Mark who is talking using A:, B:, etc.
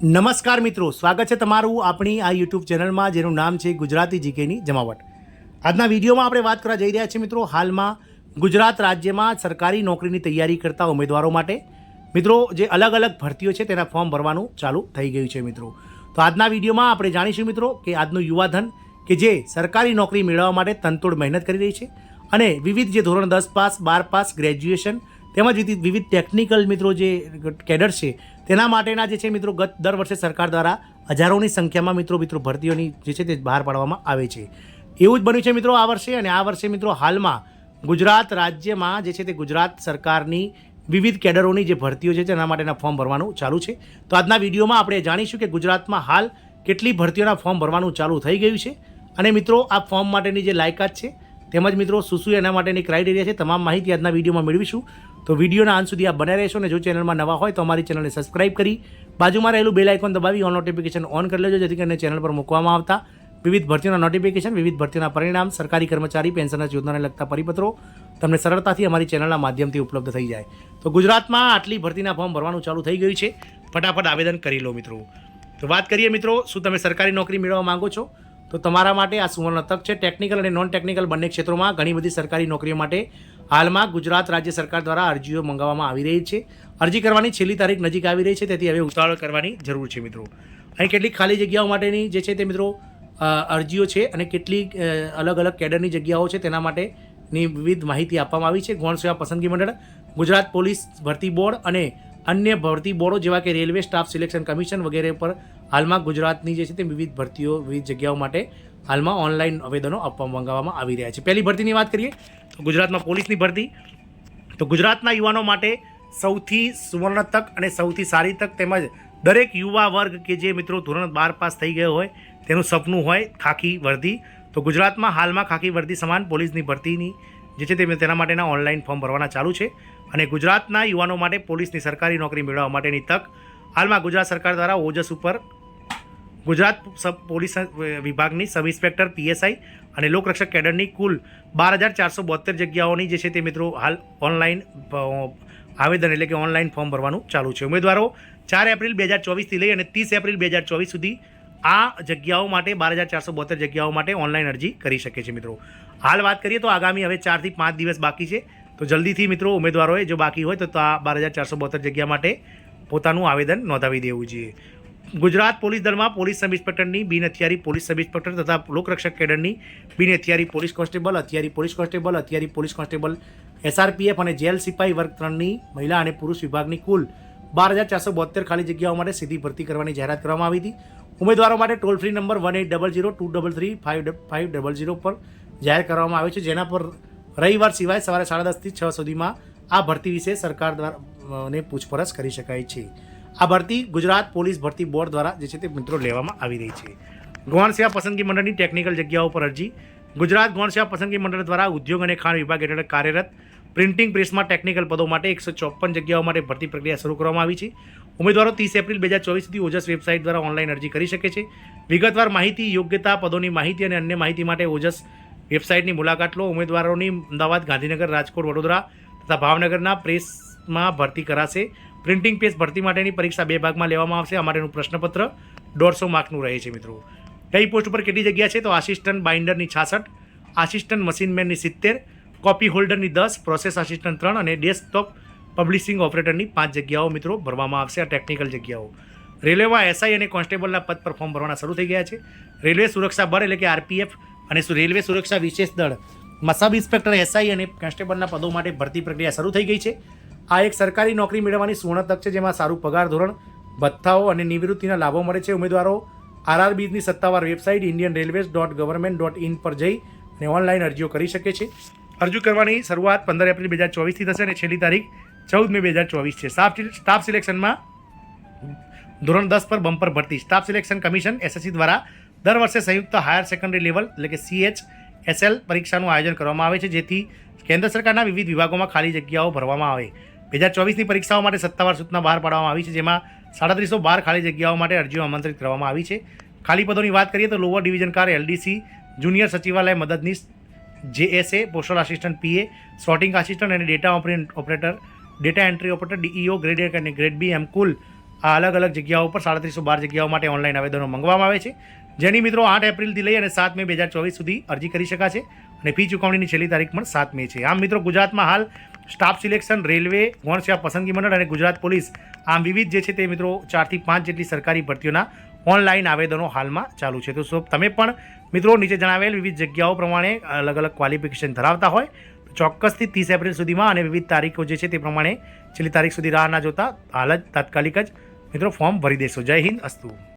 A: નમસ્કાર મિત્રો, સ્વાગત છે તમારું આપણી આ યુટ્યુબ ચેનલમાં જેનું નામ છે ગુજરાતી જીકેની જમાવટ. આજના વિડીયોમાં આપણે વાત કરવા જઈ રહ્યા છીએ મિત્રો, હાલમાં ગુજરાત રાજ્યમાં સરકારી નોકરીની તૈયારી કરતા ઉમેદવારો માટે મિત્રો જે અલગ અલગ ભરતીઓ છે તેના ફોર્મ ભરવાનું ચાલુ થઈ ગયું છે મિત્રો. તો આજના વિડીયોમાં આપણે જાણીશું મિત્રો કે આજનું યુવાધન કે જે સરકારી નોકરી મેળવવા માટે તનતોડ મહેનત કરી રહી છે અને વિવિધ જે ધોરણ 10 પાસ, 12 પાસ, ગ્રેજ્યુએશન તેમજ વિવિધ ટેકનિકલ મિત્રો જે કેડર છે તેના માટેના જે છે મિત્રો દર વર્ષે સરકાર દ્વારા હજારોની સંખ્યામાં મિત્રો ભરતીઓની જે છે તે બહાર પાડવામાં આવે છે. એવું જ બન્યું છે મિત્રો આ વર્ષે. અને આ વર્ષે મિત્રો હાલમાં ગુજરાત રાજ્યમાં જે છે તે ગુજરાત સરકારની વિવિધ કેડરોની જે ભરતીઓ છે તેના માટેના ફોર્મ ભરવાનું ચાલુ છે. તો આજના વિડીયોમાં આપણે જાણીશું કે ગુજરાતમાં હાલ કેટલી ભરતીઓના ફોર્મ ભરવાનું ચાલુ થઈ ગયું છે અને મિત્રો આ ફોર્મ માટેની જે લાયકાત છે તેમજ મિત્રો શું એના માટેની ક્રાઇટેરિયા છે તમામ માહિતી આજના વિડીયોમાં મેળવીશું. તો વિડીયોના અંત સુધી આપ બનાવી રહેશો અને જો ચેનલમાં નવા હોય તો અમારી ચેનલને સબસ્ક્રાઇબ કરી બાજુમાં રહેલું બેલ આઇકોન દબાવી ઓન નોટિફિકેશન ઓન કરી લેજો, જેથી કરીને ચેનલ પર મૂકવામાં આવતા વિવિધ ભરતીઓના નોટિફિકેશન, વિવિધ ભરતીઓના પરિણામ, સરકારી કર્મચારી પેન્શનના યોજનાને લગતા પરિપત્રો તમને સરળતાથી અમારી ચેનલના માધ્યમથી ઉપલબ્ધ થઈ જાય. તો ગુજરાતમાં આટલી ભરતીના ફોર્મ ભરવાનું ચાલુ થઈ ગયું છે. ફટાફટ આવેદન કરી લો મિત્રો. તો વાત કરીએ મિત્રો, શું તમે સરકારી નોકરી મેળવવા માંગો છો તો તમારા માટે આ સુવર્ણ તક છે. ટેકનિકલ અને નોન ટેકનિકલ બંને ક્ષેત્રોમાં ઘણી બધી સરકારી નોકરીઓ માટે હાલમાં ગુજરાત રાજ્ય સરકાર દ્વારા અરજીઓ મંગાવવામાં આવી રહી છે. અરજી કરવાની છેલ્લી તારીખ નજીક આવી રહી છે, તેથી હવે ઉતાવળ કરવાની જરૂર છે મિત્રો. અહીં કેટલીક ખાલી જગ્યાઓ માટેની જે છે તે મિત્રો અરજીઓ છે અને કેટલીક અલગ અલગ કેડરની જગ્યાઓ છે તેના માટેની વિવિધ માહિતી આપવામાં આવી છે. ગૌણ સેવા પસંદગી મંડળ, ગુજરાત પોલીસ ભરતી બોર્ડ અને અન્ય ભરતી બોર્ડો જેવા કે રેલવે સ્ટાફ સિલેક્શન કમિશન વગેરે પર હાલમાં ગુજરાતની જે છે તે વિવિધ ભરતીઓ વિવિધ જગ્યાઓ માટે હાલમાં ઓનલાઈન આવેદનો મંગાવવામાં આવી રહ્યા છે. પહેલી ભરતીની વાત કરીએ તો ગુજરાતમાં પોલીસની ભરતી. તો ગુજરાતના યુવાનો માટે સૌથી સુવર્ણ તક અને સૌથી સારી તક તેમજ દરેક યુવા વર્ગ કે જે મિત્રો ધોરણ 12 પાસ થઈ ગયો હોય તેનું સપનું હોય ખાખી વર્દી. તો ગુજરાતમાં હાલમાં ખાખી વર્દી સમાન પોલીસની ભરતીની જે છે તે તેના માટેના ઓનલાઈન ફોર્મ ભરવાના ચાલુ છે. અને ગુજરાતના યુવાનો માટે પોલીસની સરકારી નોકરી મેળવવા માટેની તક હાલમાં ગુજરાત સરકાર દ્વારા ઓજસ ઉપર ગુજરાત પોલીસ વિભાગની સબ ઇન્સ્પેક્ટર, પીએસઆઈ અને લોકરક્ષક કેડરની કુલ 12,472 જગ્યાઓની જે છે તે મિત્રો હાલ ઓનલાઈન આવેદન એટલે કે ઓનલાઈન ફોર્મ ભરવાનું ચાલુ છે. ઉમેદવારો 4 એપ્રિલ 2024થી લઈ અને 30 એપ્રિલ 2024 સુધી આ જગ્યાઓ માટે 12,472 જગ્યાઓ માટે ઓનલાઈન અરજી કરી શકે છે મિત્રો. હાલ વાત કરીએ તો આગામી હવે 4 થી 5 દિવસ બાકી છે. તો જલ્દીથી મિત્રો ઉમેદવારોએ જો બાકી હોય તો આ 12,472 જગ્યા માટે પોતાનું આવેદન નોંધાવી દેવું જોઈએ. ગુજરાત પોલીસ દળમાં પોલીસ સબ ઇન્સ્પેક્ટરની, બિન હથિયારી પોલીસ સબ ઇન્સ્પેક્ટર તથા લોકરક્ષક કેડરની બિન હથિયારી પોલીસ કોન્સ્ટેબલ, હથિયારી પોલીસ કોન્સ્ટેબલ, હથિયારી પોલીસ કોન્સ્ટેબલ, એસઆરપીએફ અને જેલ સિપાઈ વર્ગ 3ની મહિલા અને પુરુષ વિભાગની કુલ 12,472 ખાલી જગ્યાઓ માટે સીધી ભરતી કરવાની જાહેરાત કરવામાં આવી હતી. ઉમેદવારો માટે ટોલ ફ્રી નંબર 1800-233-500 પર જાહેર કરવામાં આવ્યો છે, જેના પર રવિવાર સિવાય સવારે 10:30 થી 6 સુધીમાં આ ભરતી વિશે સરકાર દ્વારા પૂછપરછ કરી શકાય છે. આ ભરતી ગુજરાત પોલીસ ભરતી બોર્ડ દ્વારા જે છે તે મિત્રો લેવામાં આવી રહી છે. ગૌણ સેવા પસંદગી મંડળની ટેકનિકલ જગ્યાઓ પર અરજી. ગુજરાત ગૌણ સેવા પસંદગી મંડળ દ્વારા ઉદ્યોગ અને ખાણ વિભાગ હેઠળ કાર્યરત પ્રિન્ટિંગ પ્રેસમાં ટેકનિકલ પદો માટે 154 જગ્યાઓ માટે ભરતી પ્રક્રિયા શરૂ કરવામાં આવી છે. ઉમેદવારો 30 એપ્રિલ 2024 સુધી ઓજસ વેબસાઇટ દ્વારા ઓનલાઈન અરજી કરી શકે છે. વિગતવાર માહિતી, યોગ્યતા, પદોની માહિતી અને અન્ય માહિતી માટે ઓજસ વેબસાઇટની મુલાકાત લો. ઉમેદવારોની અમદાવાદ, ગાંધીનગર, રાજકોટ, વડોદરા તથા ભાવનગરના પ્રેસમાં ભરતી કરાશે. પ્રિન્ટિંગ પ્રેસ ભરતી માટેની પરીક્ષા 2 ભાગમાં લેવામાં આવશે. આ માટેનું પ્રશ્નપત્ર 150 માર્કનું રહે છે મિત્રો. કઈ પોસ્ટ ઉપર કેટલી જગ્યા છે તો આસિસ્ટન્ટ બાઇન્ડરની 66, આસિસ્ટન્ટ મશીનમેનની 70, કોપી હોલ્ડરની 10, પ્રોસેસ આસિસ્ટન્ટ 3 અને ડેસ્કટોપ પબ્લિશિંગ ઓપરેટરની 5 જગ્યાઓ મિત્રો ભરવામાં આવશે. આ ટેકનિકલ જગ્યાઓ. રેલવેમાં એસઆઈ અને કોન્સ્ટેબલના પદ પર ફોર્મ ભરવાના શરૂ થઈ ગયા છે. રેલવે સુરક્ષા બળ એટલે કે આરપીએફ અને રેલવે સુરક્ષા વિશેષ દળ સબ ઇન્સ્પેક્ટર, એસઆઈ અને કોન્સ્ટેબલના પદો માટે ભરતી પ્રક્રિયા શરૂ થઈ ગઈ છે. આ એક સરકારી નોકરી મેળવવાની સુવર્ણ તક છે, જેમાં સારું પગાર ધોરણ, ભથ્થાઓ અને નિવૃત્તિના લાભો મળે છે. ઉમેદવારો આરઆરબીની સત્તાવાર વેબસાઇટ indianrailways.government.in પર જઈ અને ઓનલાઈન અરજીઓ કરી શકે છે. અરજી કરવાની શરૂઆત 15 એપ્રિલ 2024થી થશે અને છેલ્લી તારીખ 14 મે 2024 છે. સ્ટાફ સિલેક્શનમાં ધોરણ 10 પર બમ્પર ભરતી. સ્ટાફ સિલેક્શન કમિશન એસએસસી દ્વારા દર વર્ષે સંયુક્ત હાયર સેકન્ડરી લેવલ એટલે કે CHSL પરીક્ષાનું આયોજન કરવામાં આવે છે, જેથી કેન્દ્ર સરકારના વિવિધ વિભાગોમાં ખાલી જગ્યાઓ ભરવામાં આવે. 2024ની પરીક્ષાઓ માટે સત્તાવાર સૂચના બહાર પાડવામાં આવી છે, જેમાં 350 ખાલી જગ્યાઓ માટે અરજીઓ આમંત્રિત કરવામાં આવી છે. ખાલી પદોની વાત કરીએ તો lower division clerk, LDC, junior સચિવાલય મદદનીશ, JSA, postal assistant, PA, sorting assistant અને data operator, data entry operator, DEO, grade 1 અને ગ્રેડ 2 એમ કુલ આ અલગ અલગ જગ્યાઓ પર 3712 જગ્યાઓ માટે ઓનલાઈન આવેદનો મંગાવવામાં આવે છે, જેની મિત્રો 8 એપ્રિલથી લઈ અને 7 મે 2024 સુધી અરજી કરી શકાશે અને ફી ચૂકવણીની છેલ્લી તારીખ પણ 7 મે છે. આમ મિત્રો ગુજરાતમાં હાલ સ્ટાફ સિલેક્શન, રેલવે, ગૌણ સેવા પસંદગી મંડળ અને ગુજરાત પોલીસ આમ વિવિધ જે છે તે મિત્રો 4 થી 5 જેટલી સરકારી ભરતીઓના ઓનલાઈન આવેદનો હાલમાં ચાલુ છે. તો તમે પણ મિત્રો નીચે જણાવેલ વિવિધ જગ્યાઓ પ્રમાણે અલગ અલગ ક્વોલિફિકેશન ધરાવતા હોય તો ચોક્કસથી 30 એપ્રિલ સુધીમાં અને વિવિધ તારીખો જે છે તે પ્રમાણે છેલ્લી તારીખ સુધી રાહ ના જોતા હાલ જ તાત્કાલિક જ મિત્રો ફોર્મ ભરી દેશો. જય હિન્દ, અસ્તુ.